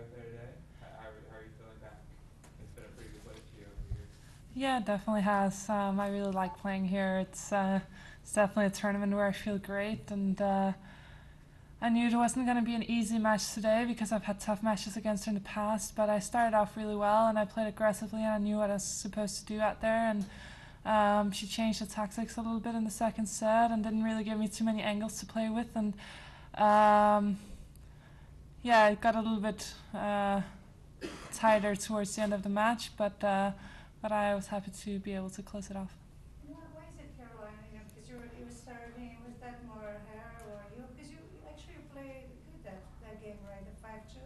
out there today? How are you feeling back? It's been a pretty good place for you over the years. Yeah, it definitely has. I really like playing here. It's definitely a tournament where I feel great, and I knew it wasn't going to be an easy match today because I've had tough matches against her in the past. But I started off really well, and I played aggressively, and I knew what I was supposed to do out there. And she changed the tactics a little bit in the second set, and didn't really give me too many angles to play with. And yeah, it got a little bit tighter towards the end of the match, but I was happy to be able to close it off. Why is it Caroline? Because you were serving, was that more her or you? Because you actually played good that game, right? The 5-2.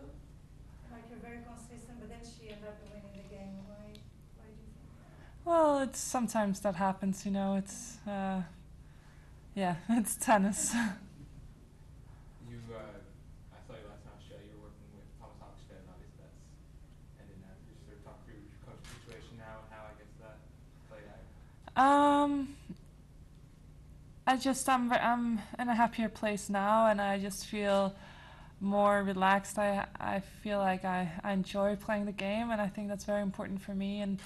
Like you're very consistent, but then she ended up winning the game. Why do you think? Well, it's sometimes that happens, you know. It's yeah, it's tennis. I saw you last night, Australia. You were working with Thomas Hockstead, and obviously that's ended now. Could you sort of talk through your coaching situation now and how I guess that played out? um, I'm in a happier place now, and I just feel more relaxed. I feel like I enjoy playing the game, and I think that's very important for me. And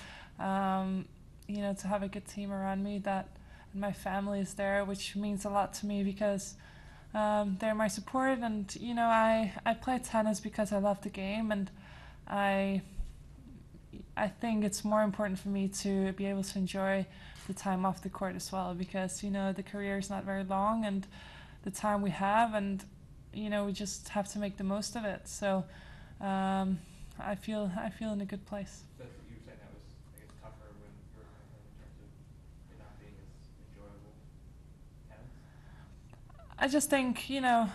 you know, to have a good team around me, that and my family is there, which means a lot to me because they're my support. And you know, I play tennis because I love the game, and I I think it's more important for me to be able to enjoy the time off the court as well, because you know the career is not very long, and the time we have, and you know we just have to make the most of it. So I feel in a good place. That's what you were saying. That was, I guess, tougher when you were playing her in terms of it not being as enjoyable tennis. I just think you know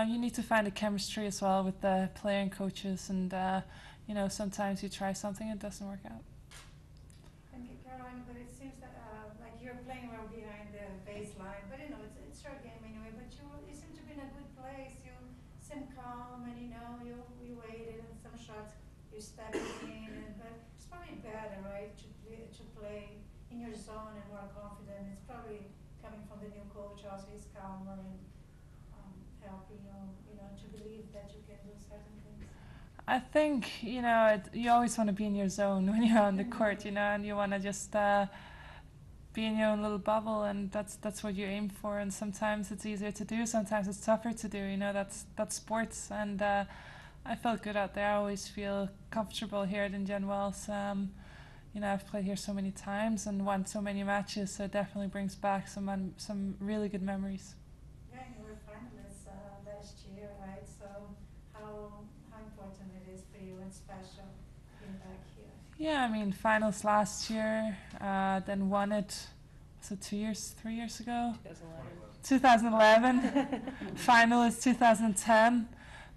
you need to find a chemistry as well with the player and coaches, and you know sometimes you try something and it doesn't work out. And Caroline, but it seems that like you're playing well behind the baseline, but you know it's your game anyway. But you seem to be in a good place. You seem calm, and you know you waited, and some shots you stepped in, but it's probably better, right, to play in your zone and more confident. It's probably coming from the new coach also. He's calmer and helping you know, to believe that you can do certain things. I think you know you always want to be in your zone when you're on the court, you know, and you want to just be in your own little bubble, and that's what you aim for. And sometimes it's easier to do, sometimes it's tougher to do. You know, that's sports, and I felt good out there. I always feel comfortable here at Indian Wells. You know, I've played here so many times and won so many matches, so it definitely brings back some really good memories. Yeah, and you were finalists last year, right? So how important it is for you and special being back here? Yeah, I mean, finals last year, then won it, was it 3 years ago? 2011. 2011. Finalist 2010.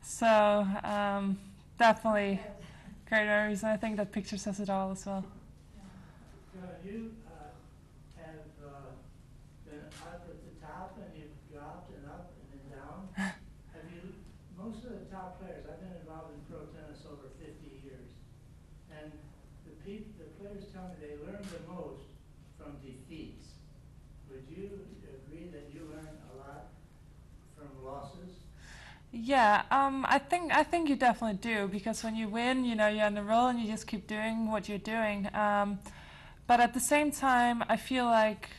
So definitely great memories, and I think that picture says it all as well. You have been up at the top, and you've dropped and up and then down. Have you? Most of the top players, I've been involved in pro tennis over 50 years, and the players tell me they learn the most from defeats. Would you agree that you learn a lot from losses? Yeah, I think you definitely do, because when you win, you know, you're on the roll and you just keep doing what you're doing. But at the same time, I feel like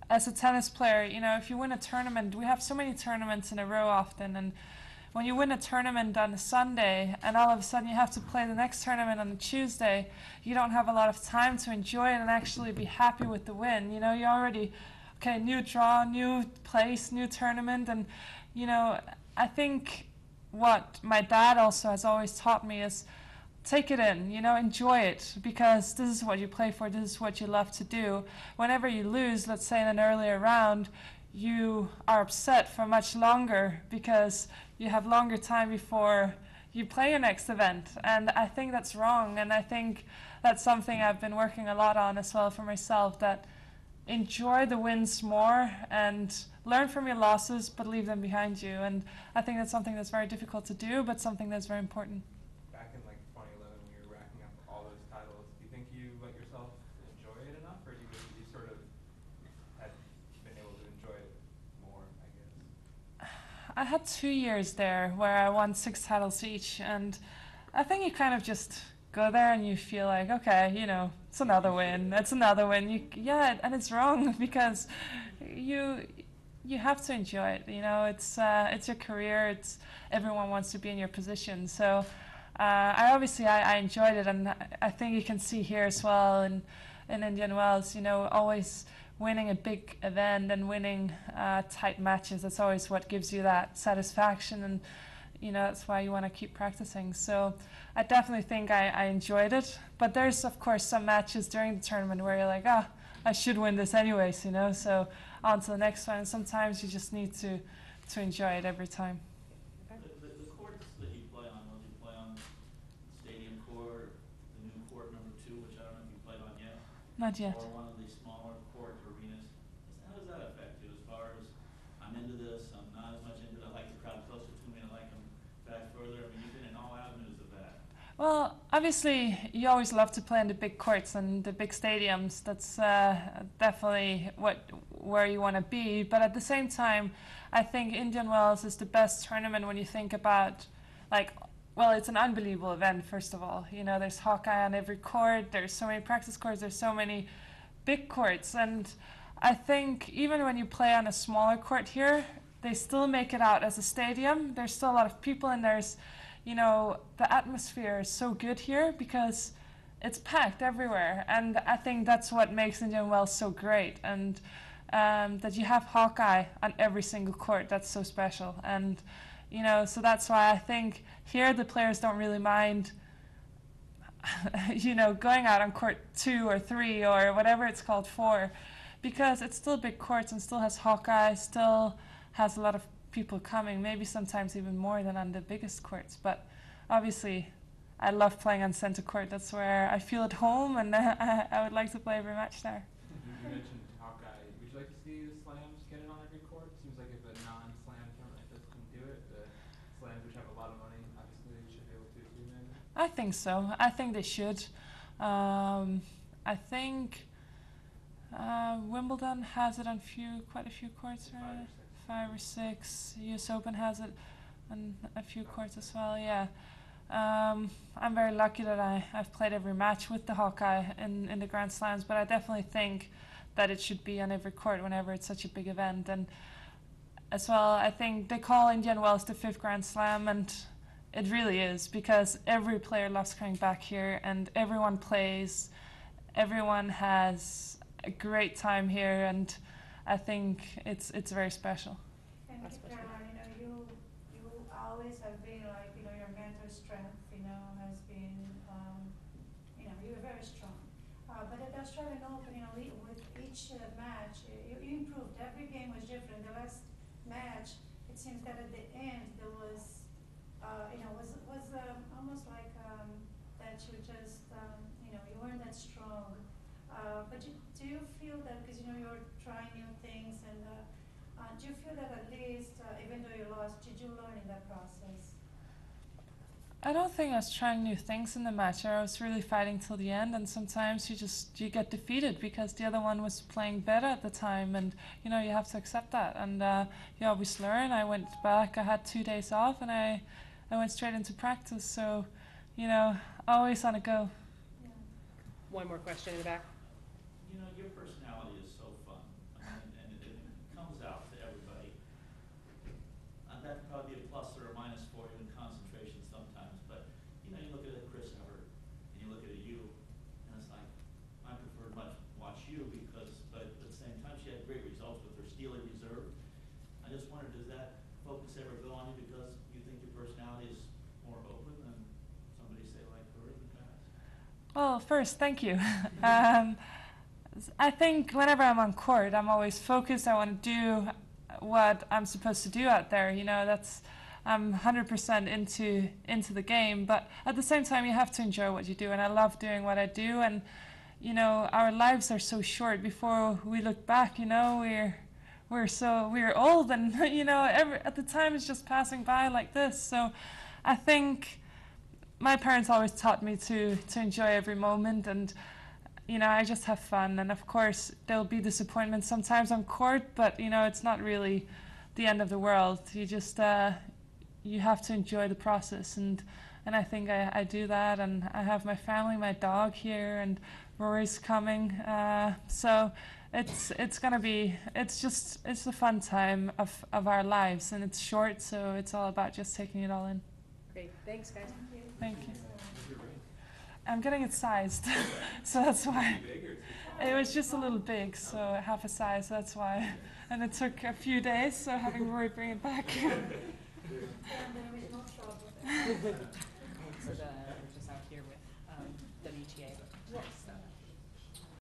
as a tennis player, you know, if you win a tournament, we have so many tournaments in a row often, and when you win a tournament on a Sunday and all of a sudden you have to play the next tournament on a Tuesday, you don't have a lot of time to enjoy it and actually be happy with the win. You know, you already, okay, new draw, new place, new tournament, and you know, I think what my dad also has always taught me is take it in, you know, enjoy it, because this is what you play for, this is what you love to do. Whenever you lose, let's say in an earlier round, you are upset for much longer because you have longer time before you play your next event. And I think that's wrong, and I think that's something I've been working a lot on as well for myself, that enjoy the wins more and learn from your losses, but leave them behind you. And I think that's something that's very difficult to do, but something that's very important. Back in like 2011, when you were racking up all those titles, do you think you let yourself enjoy it enough, or do you sort of had been able to enjoy it more, I guess? I had 2 years there where I won 6 titles each, and I think you kind of just go there and you feel like, okay, you know, it's another win. It's another win. Yeah, and it's wrong because you have to enjoy it. You know, it's your career. It's everyone wants to be in your position. So I enjoyed it, and I think you can see here as well in Indian Wells. You know, always winning a big event and winning tight matches. That's always what gives you that satisfaction, and you know that's why you want to keep practicing. So I definitely think I enjoyed it. But there's of course some matches during the tournament where you're like, ah, I should win this anyways. You know, so on to the next one. And sometimes you just need to enjoy it every time. The courts that you play on, will you play on Stadium Court, the new court number 2, which I don't know if you played on yet? Not yet. Or one of the smaller court arenas. How does that affect you as far as, I'm into this, I'm not as much into it, I like the crowd closer to me, I like them back further. I mean, you've been in all avenues of that. Well, obviously, you always love to play in the big courts and the big stadiums. That's definitely where you want to be. But at the same time, I think Indian Wells is the best tournament when you think about, like, well, it's an unbelievable event, first of all. You know, there's Hawkeye on every court. There's so many practice courts. There's so many big courts. And I think even when you play on a smaller court here, they still make it out as a stadium. There's still a lot of people, and there's, you know, the atmosphere is so good here because it's packed everywhere. And I think that's what makes Indian Wells so great. And that you have Hawkeye on every single court, that's so special. And, you know, so that's why I think here the players don't really mind, you know, going out on court 2 or 3 or whatever it's called 4, because it's still big courts and still has Hawkeye, still has a lot of people coming, maybe sometimes even more than on the biggest courts. But obviously I love playing on center court. That's where I feel at home, and I would like to play every match there. You mentioned Hawkeye. Would you like to see the slams get it on every court? Seems like if a non-slam tournament like this can do it, the slams, which have a lot of money, obviously they should be able to too, maybe? I think so. I think they should. I think Wimbledon has it on quite a few courts, right? 5 or 6. US Open has it on a few courts as well. Yeah. I'm very lucky that I've played every match with the Hawkeye in the Grand Slams, but I definitely think that it should be on every court whenever it's such a big event. And as well, I think they call Indian Wells the 5th Grand Slam, and it really is, because every player loves coming back here, and everyone plays, everyone has a great time here, and I think it's very special. And Caroline, you know, you always have been like, you know, your mental strength, you know, has been, you know, you're very strong. But at the Australian Open, you know, with each match, you improved. Every game was different. The last match, it seems that at the end there was, you know, was almost like that you just, you know, you weren't that strong. But do you feel that, because you know you're trying new things, and do you feel that at least, even though you lost, did you learn in that process? I don't think I was trying new things in the match. I was really fighting till the end, and sometimes you get defeated because the other one was playing better at the time, and you know you have to accept that. And you always learn. I went back. I had 2 days off, and I went straight into practice. So, you know, always on a go. Yeah. One more question in the back. You know, your personality is so fun, and it comes out to everybody. That could probably be a plus or a minus for you in concentration sometimes, but you know, you look at Chris Evert, and you look at you, and it's like, I prefer much watch you but at the same time, she had great results with her Steely Reserve. I just wondered, does that focus ever go on you because you think your personality is more open than somebody, say, like her in the past? Well, first, thank you. I think whenever I'm on court, I'm always focused. I want to do what I'm supposed to do out there. You know, I'm 100% into the game. But at the same time, you have to enjoy what you do. And I love doing what I do. And, you know, our lives are so short. Before we look back, you know, we're old. And, you know, at the time, it's just passing by like this. So I think my parents always taught me to enjoy every moment, and you know, I just have fun. And of course there'll be disappointments sometimes on court, but you know, it's not really the end of the world. You just you have to enjoy the process, and and I think I do that, and I have my family, my dog here, and Rory's coming, so it's gonna be, it's a fun time of our lives, and it's short, so it's all about just taking it all in. Great, thanks, guys. Thank you. I'm getting it sized, so that's why. It was just a little big, so half a size, that's why. And it took a few days, so having Rory bring it back. So we're just out here with WTA. Yes.